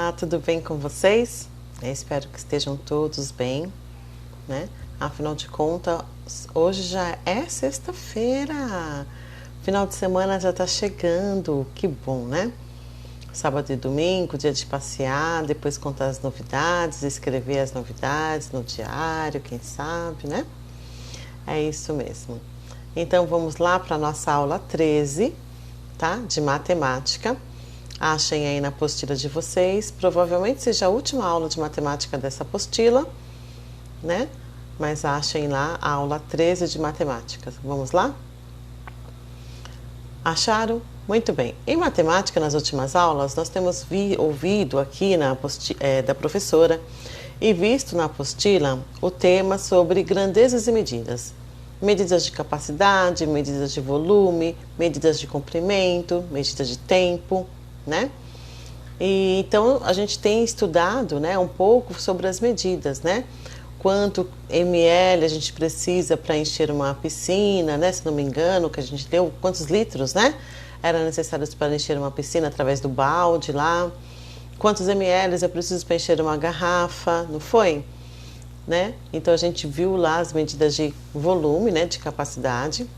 Olá, tudo bem com vocês? Eu espero que estejam todos bem, né? Afinal de contas, hoje já é sexta-feira. Final de semana já tá chegando, que bom, né? Sábado e domingo, dia de passear, depois contar as novidades, escrever as novidades no diário, quem sabe, né? É isso mesmo. Então vamos lá para a nossa aula 13, tá? De matemática. Achem aí na apostila de vocês, provavelmente seja a última aula de matemática dessa apostila, né? Mas achem lá a aula 13 de matemática. Vamos lá? Acharam? Muito bem. Em matemática, nas últimas aulas, nós temos ouvido aqui da professora e visto na apostila o tema sobre grandezas e medidas. Medidas de capacidade, medidas de volume, medidas de comprimento, medidas de tempo, né? E então a gente tem estudado, né, um pouco sobre as medidas, né? Quanto ml a gente precisa para encher uma piscina, né? Se não me engano, que a gente deu quantos litros, né? Era necessários para encher uma piscina através do balde lá. Quantos ml eu preciso para encher uma garrafa, não foi? Né? Então a gente viu lá as medidas de volume, né, de capacidade,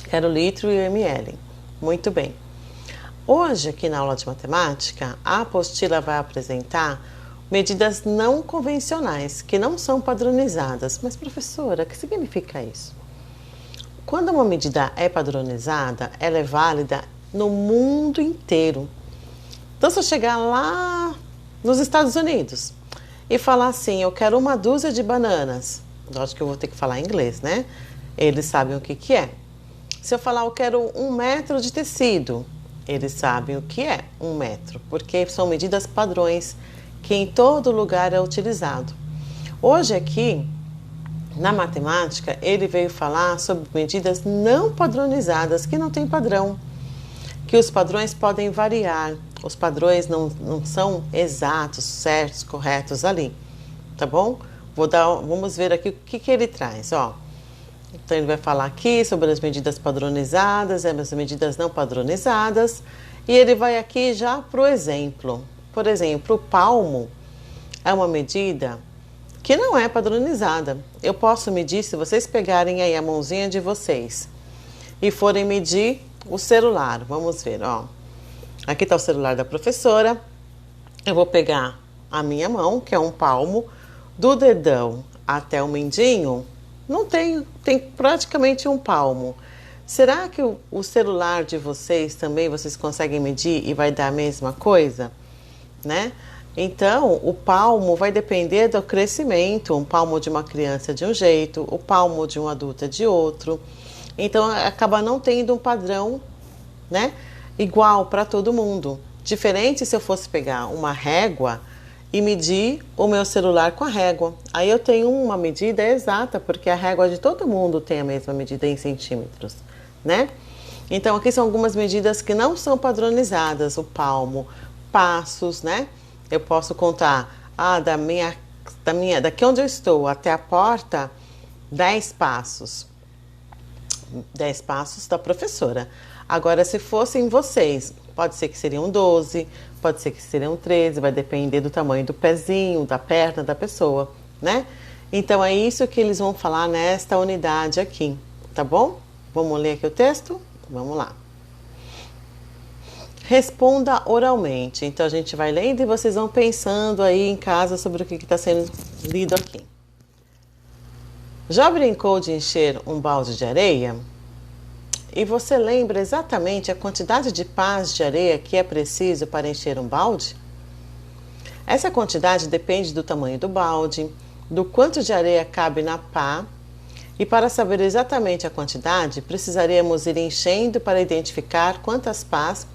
que era o litro e o ml. Muito bem. Hoje, aqui na aula de matemática, a apostila vai apresentar medidas não convencionais, que não são padronizadas. Mas, professora, o que significa isso? Quando uma medida é padronizada, ela é válida no mundo inteiro. Então, se eu chegar lá nos Estados Unidos e falar assim, eu quero uma dúzia de bananas, lógico que eu vou ter que falar inglês, né? Eles sabem o que é. Se eu falar, eu quero 1 metro de tecido, eles sabem o que é 1 metro, porque são medidas padrões que em todo lugar é utilizado. Hoje aqui, na matemática, ele veio falar sobre medidas não padronizadas, que não tem padrão, que os padrões podem variar, os padrões não são exatos, certos, corretos ali, tá bom? Vamos ver aqui o que ele traz, ó. Então ele vai falar aqui sobre as medidas padronizadas, as medidas não padronizadas, e ele vai aqui já para o exemplo. Por exemplo, o palmo é uma medida que não é padronizada. Eu posso medir, se vocês pegarem aí a mãozinha de vocês e forem medir o celular, vamos ver, ó. Aqui está o celular da professora. Eu vou pegar a minha mão, que é um palmo, do dedão até o mindinho, não tem praticamente um palmo. Será que o celular de vocês também vocês conseguem medir e vai dar a mesma coisa, né? Então, o palmo vai depender do crescimento. Um palmo de uma criança é de um jeito, o palmo de um adulto é de outro. Então, acaba não tendo um padrão, né, igual para todo mundo. Diferente se eu fosse pegar uma régua e medir o meu celular com a régua. Aí eu tenho uma medida exata, porque a régua de todo mundo tem a mesma medida em centímetros, né? Então aqui são algumas medidas que não são padronizadas. O palmo, passos, né? Eu posso contar, daqui onde eu estou até a porta, 10 passos. 10 passos da professora. Agora, se fossem vocês, pode ser que seriam 12, pode ser que seriam 13, vai depender do tamanho do pezinho, da perna da pessoa, né? Então, é isso que eles vão falar nesta unidade aqui, tá bom? Vamos ler aqui o texto? Vamos lá. Responda oralmente. Então, a gente vai lendo e vocês vão pensando aí em casa sobre o que está sendo lido aqui. Já brincou de encher um balde de areia? E você lembra exatamente a quantidade de pás de areia que é preciso para encher um balde? Essa quantidade depende do tamanho do balde, do quanto de areia cabe na pá, e para saber exatamente a quantidade, precisaríamos ir enchendo para identificar quantas pás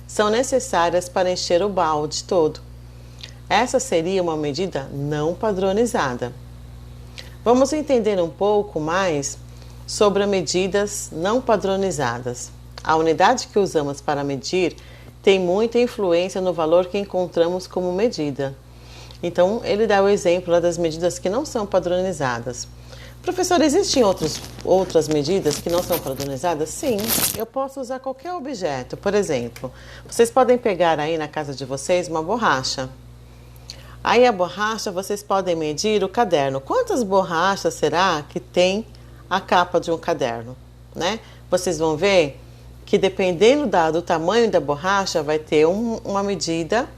são necessárias para encher o balde todo. Essa seria uma medida não padronizada. Vamos entender um pouco mais sobre medidas não padronizadas. A unidade que usamos para medir tem muita influência no valor que encontramos como medida. Então, ele dá o exemplo das medidas que não são padronizadas. Professor, existem outras medidas que não são padronizadas? Sim, eu posso usar qualquer objeto. Por exemplo, vocês podem pegar aí na casa de vocês uma borracha. Aí a borracha, vocês podem medir o caderno. Quantas borrachas será que tem a capa de um caderno, né? Vocês vão ver que dependendo do tamanho da borracha, vai ter uma medida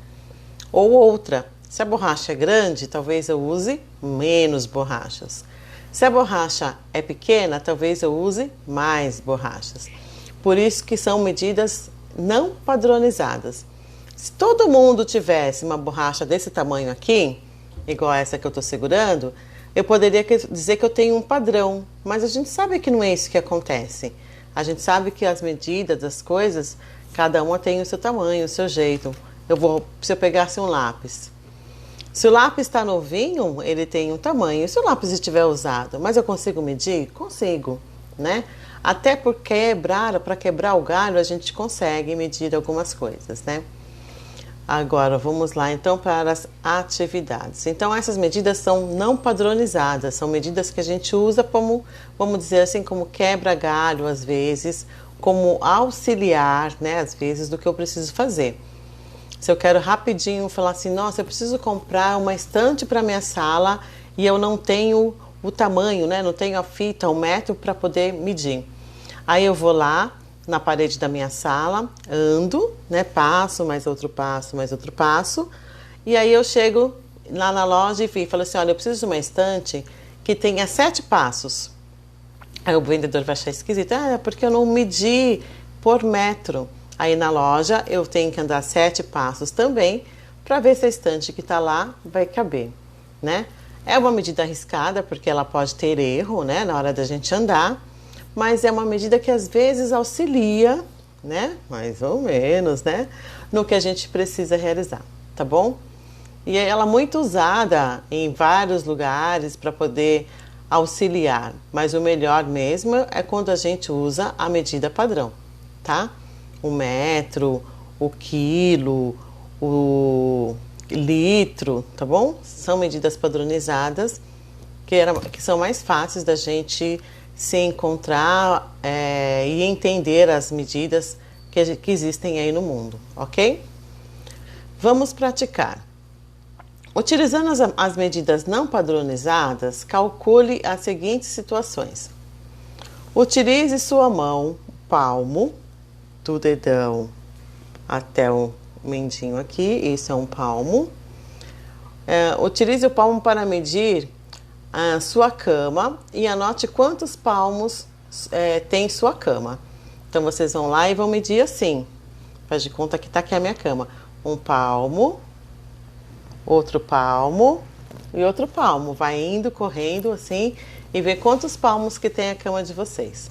ou outra. Se a borracha é grande, talvez eu use menos borrachas. Se a borracha é pequena, talvez eu use mais borrachas. Por isso que são medidas não padronizadas. Se todo mundo tivesse uma borracha desse tamanho aqui, igual essa que eu estou segurando, eu poderia dizer que eu tenho um padrão. Mas a gente sabe que não é isso que acontece. A gente sabe que as medidas das coisas, cada uma tem o seu tamanho, o seu jeito. Se eu pegasse um lápis. Se o lápis está novinho, ele tem um tamanho. Se o lápis estiver usado, mas eu consigo medir? Consigo, né? Até para quebrar o galho, a gente consegue medir algumas coisas, né? Agora, vamos lá então para as atividades. Então, essas medidas são não padronizadas, são medidas que a gente usa como, vamos dizer assim, como quebra-galho às vezes, como auxiliar, né, às vezes, do que eu preciso fazer. Se eu quero rapidinho falar assim, nossa, eu preciso comprar uma estante para minha sala e eu não tenho o tamanho, né? Não tenho a fita, o metro para poder medir. Aí eu vou lá na parede da minha sala, ando, né? Passo, mais outro passo, mais outro passo. E aí eu chego lá na loja e falo assim, olha, eu preciso de uma estante que tenha 7 passos. Aí o vendedor vai achar esquisito, porque eu não medi por metro. Aí na loja eu tenho que andar 7 passos também para ver se a estante que está lá vai caber, né? É uma medida arriscada porque ela pode ter erro, né, na hora da gente andar, mas é uma medida que às vezes auxilia, né, mais ou menos, né, no que a gente precisa realizar, tá bom? E ela é muito usada em vários lugares para poder auxiliar, mas o melhor mesmo é quando a gente usa a medida padrão, tá? O metro, o quilo, o litro, tá bom? São medidas padronizadas que são mais fáceis da gente se encontrar e entender as medidas que existem aí no mundo, ok? Vamos praticar. Utilizando as medidas não padronizadas, calcule as seguintes situações. Utilize sua mão, palmo, do dedão até o mendinho aqui, isso é um palmo. Utilize o palmo para medir a sua cama e anote quantos palmos tem sua cama. Então vocês vão lá e vão medir assim. Faz de conta que está aqui a minha cama. Um palmo, outro palmo e outro palmo. Vai indo, correndo assim e vê quantos palmos que tem a cama de vocês.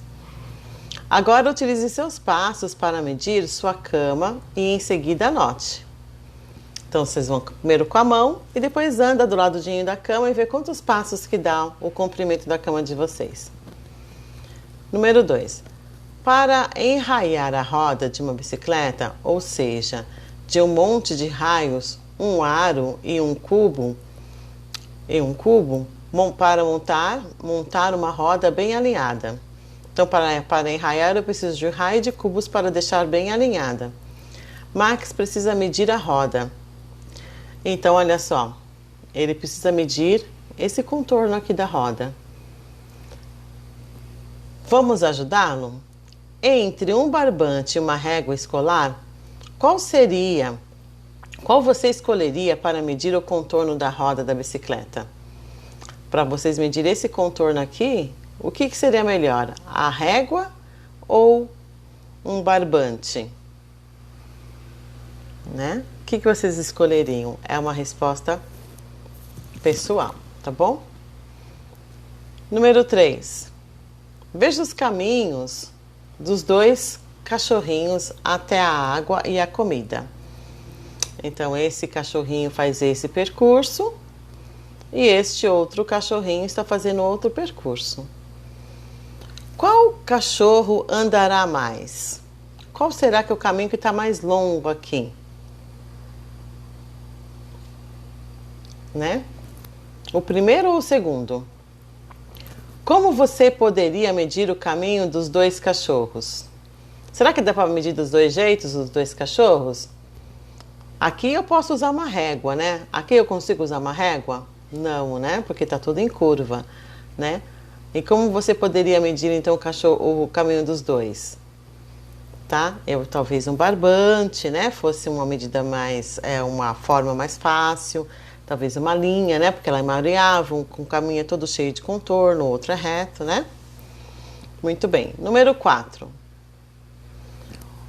Agora utilize seus passos para medir sua cama e em seguida anote. Então vocês vão primeiro com a mão e depois anda do ladinho da cama e vê quantos passos que dá o comprimento da cama de vocês. Número 2. Para enraiar a roda de uma bicicleta, ou seja, de um monte de raios, um aro e um cubo, para montar uma roda bem alinhada. Então, para enraiar, eu preciso de um raio de cubos para deixar bem alinhada. Max precisa medir a roda. Então, olha só. Ele precisa medir esse contorno aqui da roda. Vamos ajudá-lo? Entre um barbante e uma régua escolar, qual você escolheria para medir o contorno da roda da bicicleta? Para vocês medir esse contorno aqui, o que seria melhor? A régua ou um barbante? Né? O que vocês escolheriam? É uma resposta pessoal, tá bom? Número 3. Veja os caminhos dos 2 cachorrinhos até a água e a comida. Então, esse cachorrinho faz esse percurso e este outro cachorrinho está fazendo outro percurso. Qual cachorro andará mais? Qual será que é o caminho que está mais longo aqui? Né? O primeiro ou o segundo? Como você poderia medir o caminho dos dois cachorros? Será que dá para medir dos dois jeitos os dois cachorros? Aqui eu posso usar uma régua, né? Aqui eu consigo usar uma régua? Não, né? Porque tá tudo em curva, né? E como você poderia medir então o caminho dos dois? Tá? Talvez um barbante, né? Fosse uma medida mais, uma forma mais fácil. Talvez uma linha, né? Porque ela é mareável, um caminho é todo cheio de contorno, o outro é reto, né? Muito bem. Número 4.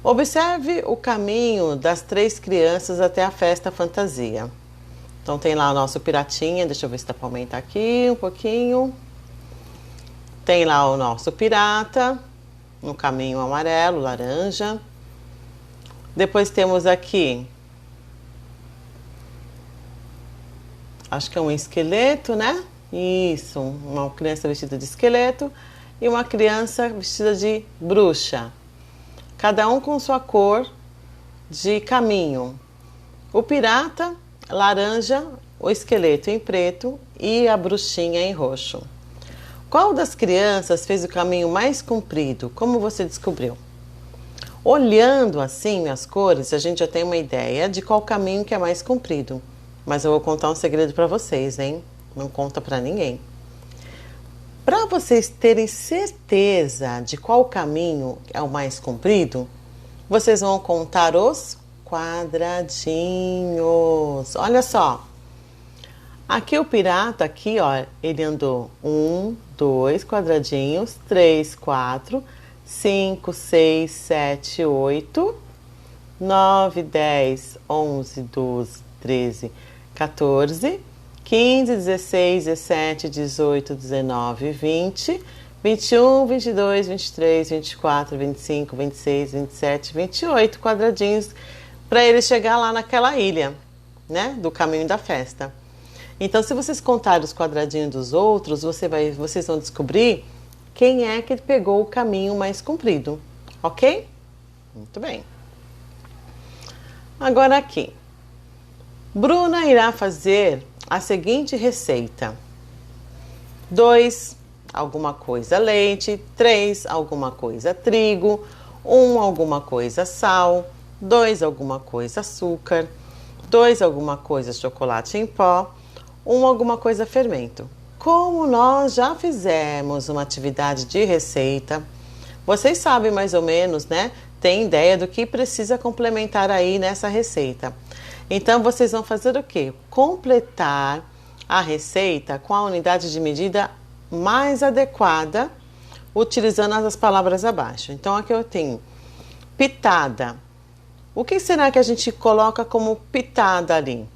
Observe o caminho das 3 crianças até a festa fantasia. Então tem lá o nosso piratinha, deixa eu ver se dá para aumentar aqui um pouquinho. Tem lá o nosso pirata, no caminho amarelo, laranja. Depois temos aqui, acho que é um esqueleto, né? Isso, uma criança vestida de esqueleto e uma criança vestida de bruxa. Cada um com sua cor de caminho. O pirata, laranja, o esqueleto em preto e a bruxinha em roxo. Qual das crianças fez o caminho mais comprido? Como você descobriu? Olhando assim as cores, a gente já tem uma ideia de qual caminho que é mais comprido. Mas eu vou contar um segredo para vocês, hein? Não conta para ninguém. Para vocês terem certeza de qual caminho é o mais comprido, vocês vão contar os quadradinhos. Olha só. Aqui o pirata, aqui, ó, ele andou 1, 2 quadradinhos, 3, 4, 5, 6, 7, 8, 9, 10, 11, 12, 13, 14, 15, 16, 17, 18, 19, 20, 21, 22, 23, 24, 25, 26, 27, 28 quadradinhos para ele chegar lá naquela ilha, né, do caminho da festa. Então, se vocês contarem os quadradinhos dos outros, vocês vão descobrir quem é que pegou o caminho mais comprido, ok? Muito bem. Agora aqui. Bruna irá fazer a seguinte receita: 2, alguma coisa leite, 3, alguma coisa trigo, 1, alguma coisa sal, 2, alguma coisa açúcar, 2, alguma coisa chocolate em pó, 1, alguma coisa fermento. Como nós já fizemos uma atividade de receita, vocês sabem mais ou menos, né? Tem ideia do que precisa complementar aí nessa receita. Então, vocês vão fazer o quê? Completar a receita com a unidade de medida mais adequada, utilizando as palavras abaixo. Então, aqui eu tenho pitada. O que será que a gente coloca como pitada ali?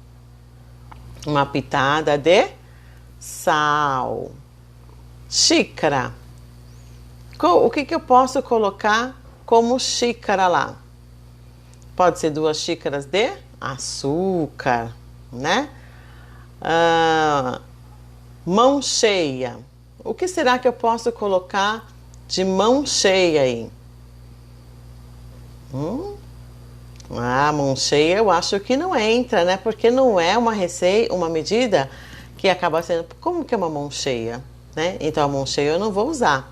Uma pitada de sal. Xícara. O que eu posso colocar como xícara lá? Pode ser 2 xícaras de açúcar, né? Mão cheia. O que será que eu posso colocar de mão cheia aí? Mão cheia eu acho que não entra, né? Porque não é uma receita, uma medida que acaba sendo... Como que é uma mão cheia, né? Então, a mão cheia eu não vou usar.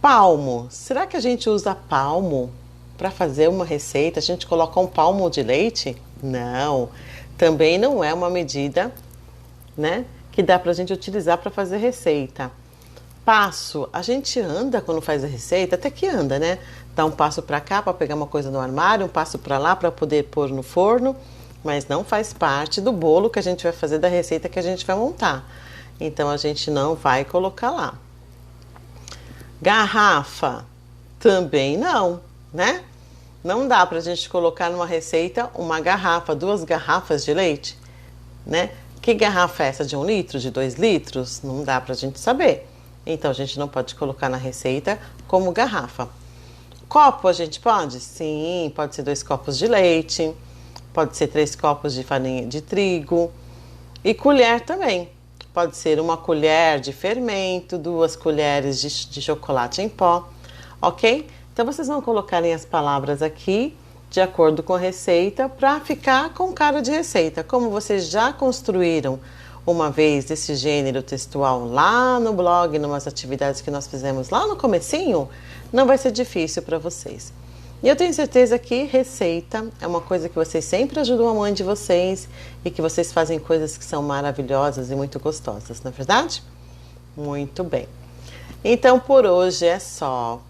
Palmo. Será que a gente usa palmo para fazer uma receita? A gente coloca um palmo de leite? Não. Também não é uma medida, né, que dá pra gente utilizar para fazer receita. Passo. A gente anda quando faz a receita, até que anda, né? Dá um passo para cá para pegar uma coisa no armário, um passo para lá para poder pôr no forno, mas não faz parte do bolo que a gente vai fazer, da receita que a gente vai montar. Então, a gente não vai colocar lá. Garrafa, também não, né? Não dá pra gente colocar numa receita uma garrafa, 2 garrafas de leite, né? Que garrafa é essa? De 1 litro, de 2 litros? Não dá pra gente saber. Então, a gente não pode colocar na receita como garrafa. Copo a gente pode? Sim, pode ser 2 copos de leite, pode ser 3 copos de farinha de trigo. E colher também. Pode ser 1 colher de fermento, 2 colheres de chocolate em pó, ok? Então, vocês vão colocarem as palavras aqui, de acordo com a receita, para ficar com cara de receita. Como vocês já construíram uma vez desse gênero textual lá no blog, numas atividades que nós fizemos lá no comecinho, não vai ser difícil para vocês. E eu tenho certeza que receita é uma coisa que vocês sempre ajudam a mãe de vocês e que vocês fazem coisas que são maravilhosas e muito gostosas, não é verdade? Muito bem. Então, por hoje é só.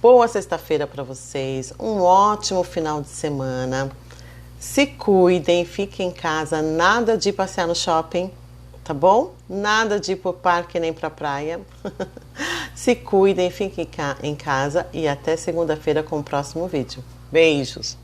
Boa sexta-feira para vocês, um ótimo final de semana. Se cuidem, fiquem em casa, nada de passear no shopping, tá bom? Nada de ir pro parque nem pra praia. Se cuidem, fiquem em casa e até segunda-feira com o próximo vídeo. Beijos!